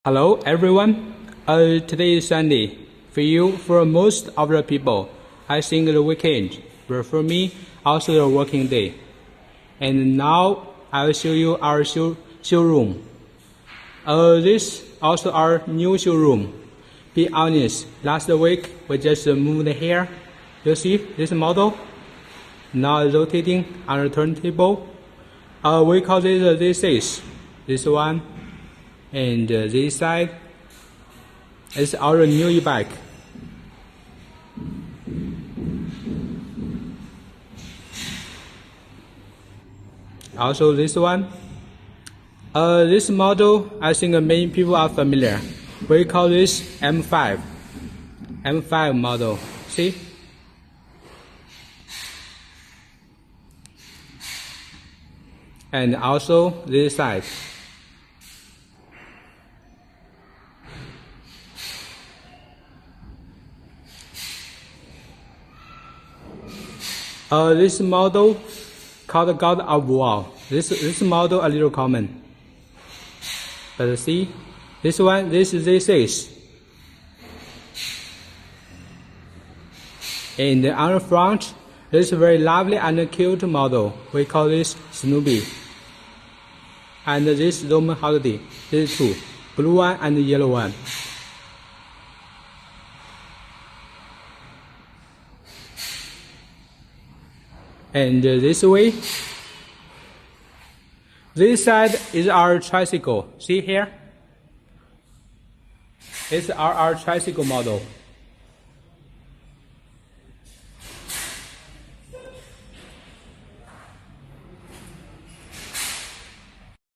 Hello everyone. Today is Sunday. For most of the people, I think the weekend, but for me, also the working day. And now I will show you our showroom. This also our new showroom. Be honest, last week we just moved here. You see this model? Now rotating on the turntable. We call this one. And this side is our new e-bike. Also this one. This model, I think many people are familiar. We call this M5. M5 model. See? And also this side. This model called God of War. This model a little common. But see, this one, this is. And on the front, this very lovely and cute model. We call this Snoopy. And this Roman holiday. These two, blue one and yellow one. And this way, this side is our tricycle. See here? It's our tricycle model.